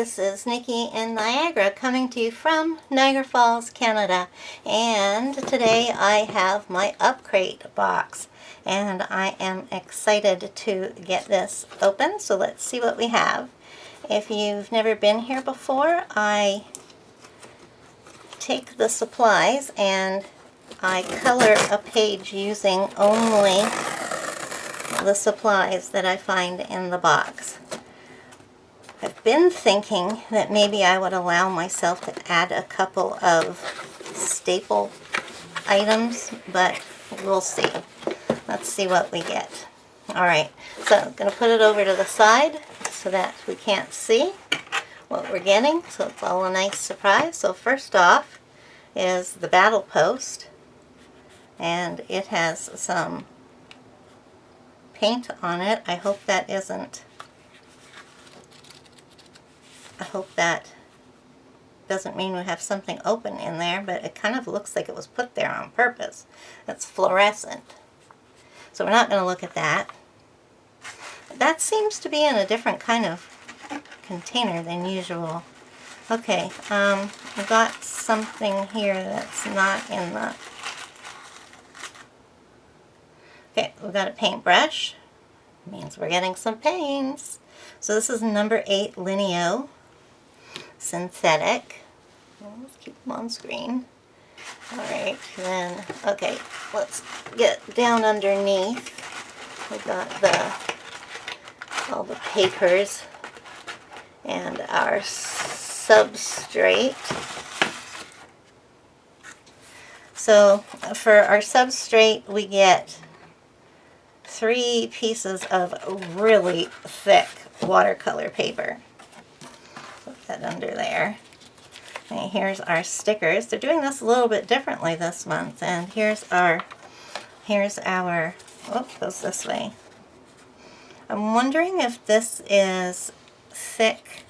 this is Nikki in Niagara coming to you from Niagara Falls, Canada. And today I have my Upcrate box. And I am excited to get this open, so let's see what we have. If you've never been here before, I take the supplies and I color a page using only the supplies that I find in the box. I've been thinking that maybe I would allow myself to add a couple of staple items, but we'll see. Let's see what we get. Alright, so I'm going to put it over to the side so that we can't see what we're getting, so it's all a nice surprise. So first off is the Battle Post, and it has some paint on it. I hope that doesn't mean we have something open in there, but it kind of looks like it was put there on purpose. It's fluorescent. So we're not going to look at that. That seems to be in a different kind of container than usual. Okay, I've got something here that's not in the... Okay, we've got a paintbrush. Means we're getting some paints. So this is number 8 Lineo Synthetic. Let's keep them on screen. Alright, then, okay, let's get down underneath. We got all the papers and our substrate. So for our substrate, we get 3 pieces of really thick watercolor paper. Put that under there. And here's our stickers. They're doing this a little bit differently this month. And here's our, oh, goes this way. I'm wondering if this is thick,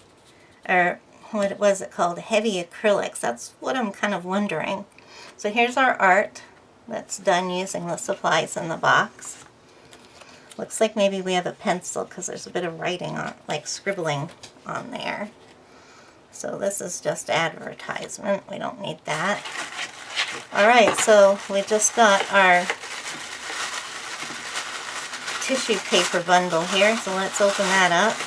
or what was it called? Heavy acrylics. That's what I'm kind of wondering. So here's our art that's done using the supplies in the box. Looks like maybe we have a pencil because there's a bit of writing on, like scribbling on there. So this is just advertisement. We don't need that. Alright, so we just got our tissue paper bundle here, so let's open that up.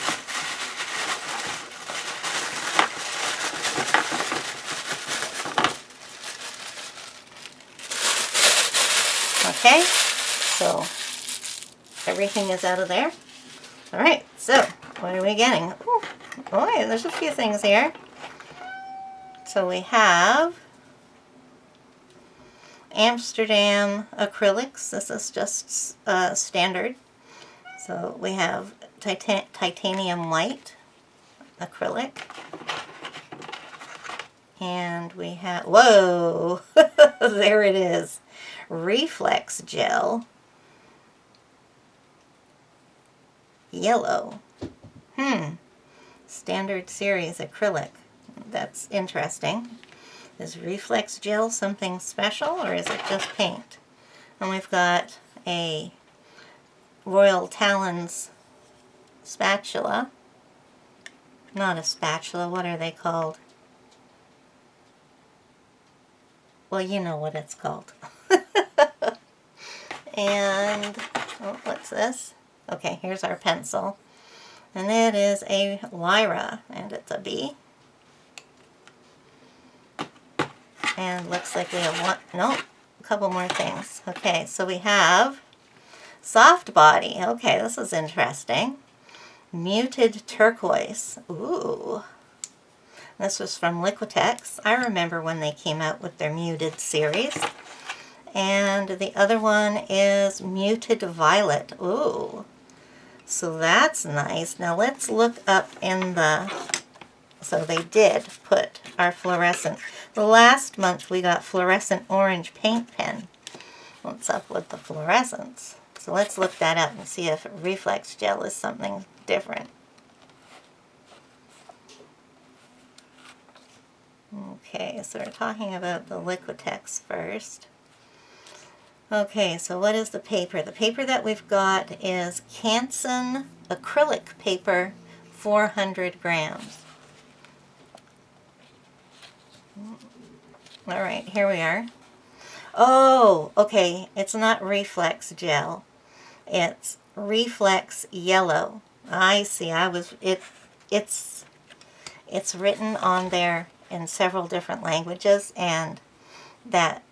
Okay, so everything is out of there. Alright, so what are we getting? Ooh, boy, there's a few things here. So we have Amsterdam acrylics. This is just standard. So we have titanium white acrylic. And we have, whoa, there it is. Reflex gel. Yellow. Standard series acrylic. That's interesting. Is Reflex gel something special, or is it just paint? And we've got a Royal Talons spatula. Not a spatula, what are they called? Well, you know what it's called. And, oh, what's this? Okay, here's our pencil. And it is a Lyra, and it's a B. And looks like we have one, nope, a couple more things. Okay, so we have Soft Body. Okay, this is interesting. Muted Turquoise. Ooh. This was from Liquitex. I remember when they came out with their Muted series. And the other one is Muted Violet. Ooh. So that's nice. Now let's look up in the... So they did put our fluorescent. The last month we got fluorescent orange paint pen. What's up with the fluorescence? So let's look that up and see if Reflex gel is something different. Okay, so we're talking about the Liquitex first. Okay, so what is the paper? The paper that we've got is Canson acrylic paper, 400 grams. All right, here we are. Oh, okay, it's not Reflex Gel. It's Reflex Yellow. I see. It's written on there in several different languages, and that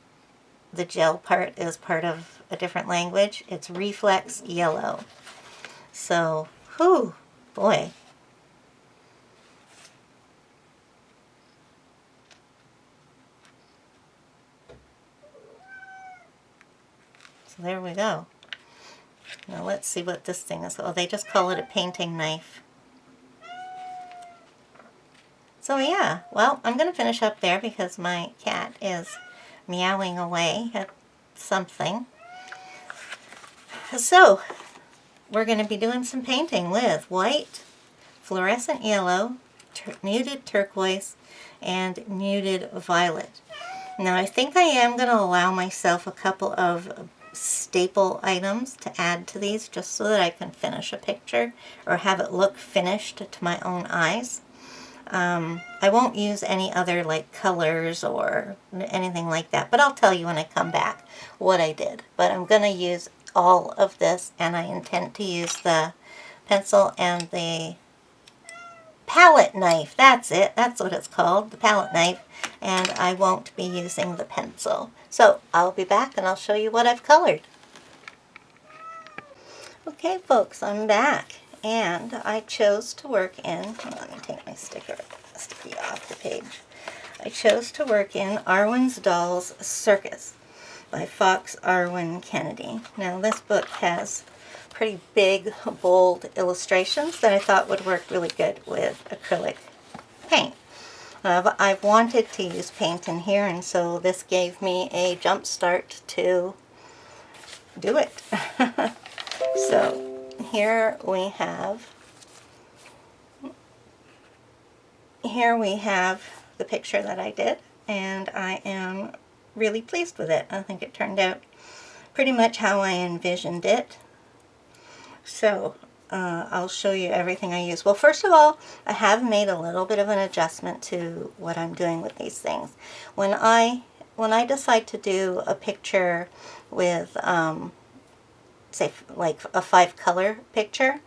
the gel part is part of a different language. It's Reflex Yellow. So, whew, boy. So there we go. Now let's see what this thing is. Oh, they just call it a painting knife. So yeah, well, I'm going to finish up there because my cat is meowing away at something. So, we're going to be doing some painting with white, fluorescent yellow, muted turquoise, and muted violet. Now I think I am going to allow myself a couple of staple items to add to these just so that I can finish a picture or have it look finished to my own eyes. I won't use any other like colors or anything like that, but I'll tell you when I come back what I did. But I'm going to use all of this, and I intend to use the pencil and the palette knife. That's it. That's what it's called, the palette knife. And I won't be using the pencil. So I'll be back and I'll show you what I've colored. Okay, folks, I'm back. And I chose to work in, let me take my sticky off the page. I chose to work in Arwen's Dolls Circus by Fox Arwen Kennedy. Now this book has pretty big, bold illustrations that I thought would work really good with acrylic paint. I've wanted to use paint in here, and so this gave me a jump start to do it. So here we have the picture that I did, and I am really pleased with it. I think it turned out pretty much how I envisioned it. So I'll show you everything I use. Well, first of all, I have made a little bit of an adjustment to what I'm doing with these things. When I decide to do a picture with say like a 5-color picture,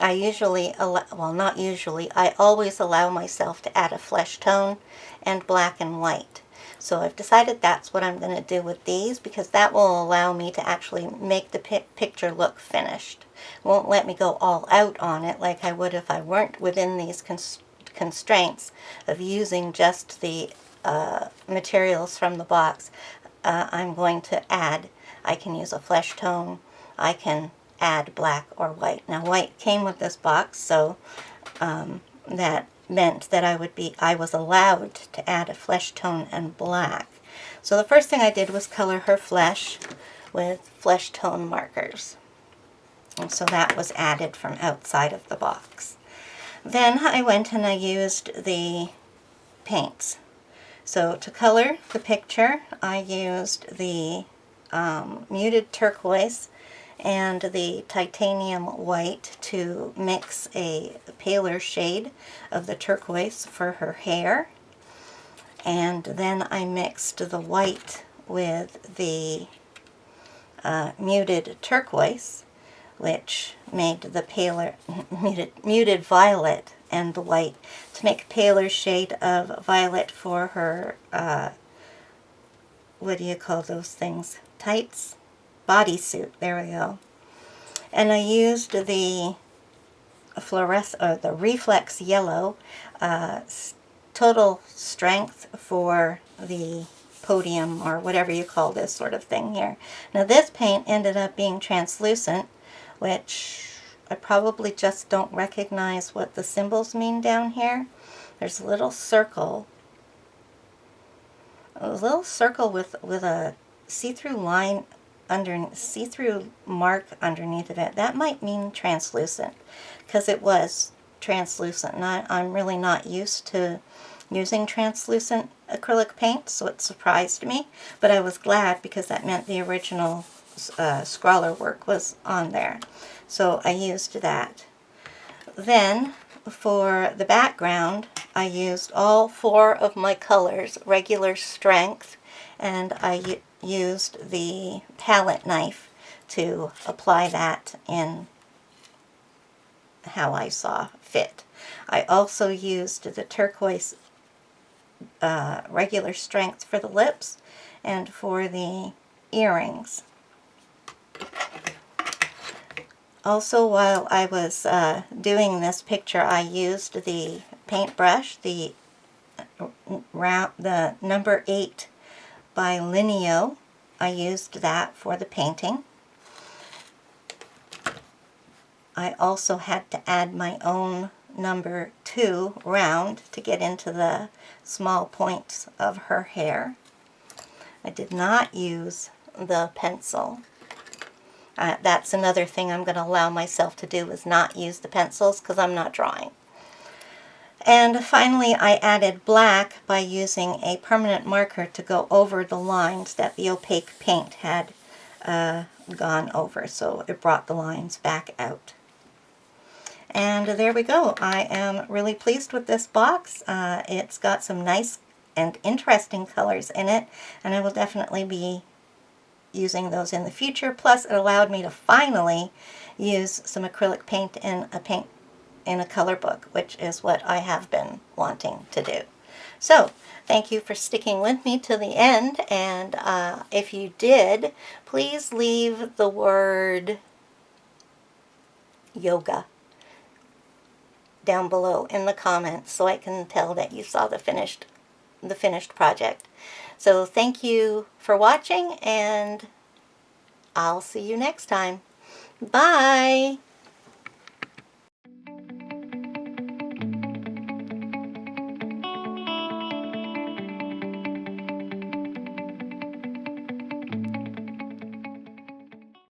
I usually, I always allow myself to add a flesh tone and black and white. So I've decided that's what I'm going to do with these, because that will allow me to actually make the picture look finished. It won't let me go all out on it like I would if I weren't within these constraints of using just the materials from the box. I'm going to add, I can use a flesh tone, I can add black or white. Now white came with this box, so that meant that I was allowed to add a flesh tone and black. So the first thing I did was color her flesh with flesh tone markers. And so that was added from outside of the box. Then I went and I used the paints. So to color the picture, I used the muted turquoise and the titanium white to mix a paler shade of the turquoise for her hair. And then I mixed the white with the muted turquoise, which made the paler muted violet and the white to make a paler shade of violet for her what do you call those things? Tights? Bodysuit. There we go. And I used the the Reflex Yellow total strength for the podium, or whatever you call this sort of thing here. Now this paint ended up being translucent, which I probably just don't recognize what the symbols mean down here. There's a little circle. A little circle with a see-through line see-through mark underneath of it. That might mean translucent, because it was translucent, and I'm really not used to using translucent acrylic paint, so it surprised me, but I was glad because that meant the original scrawler work was on there. So I used that. Then for the background, I used all 4 of my colors, regular strength, and I used the palette knife to apply that in how I saw fit. I also used the turquoise regular strength for the lips and for the earrings. Also, while I was doing this picture, I used the paintbrush, the number 8 by Lineo. I used that for the painting. I also had to add my own number 2 round to get into the small points of her hair. I did not use the pencil. That's another thing I'm going to allow myself to do, is not use the pencils because I'm not drawing. And finally, I added black by using a permanent marker to go over the lines that the opaque paint had gone over, so it brought the lines back out. And there we go. I am really pleased with this box. It's got some nice and interesting colors in it, and I will definitely be using those in the future. Plus, it allowed me to finally use some acrylic paint in a color book, which is what I have been wanting to do. So, thank you for sticking with me to the end, and if you did, please leave the word yoga down below in the comments so I can tell that you saw the finished project. So thank you for watching, and I'll see you next time. Bye!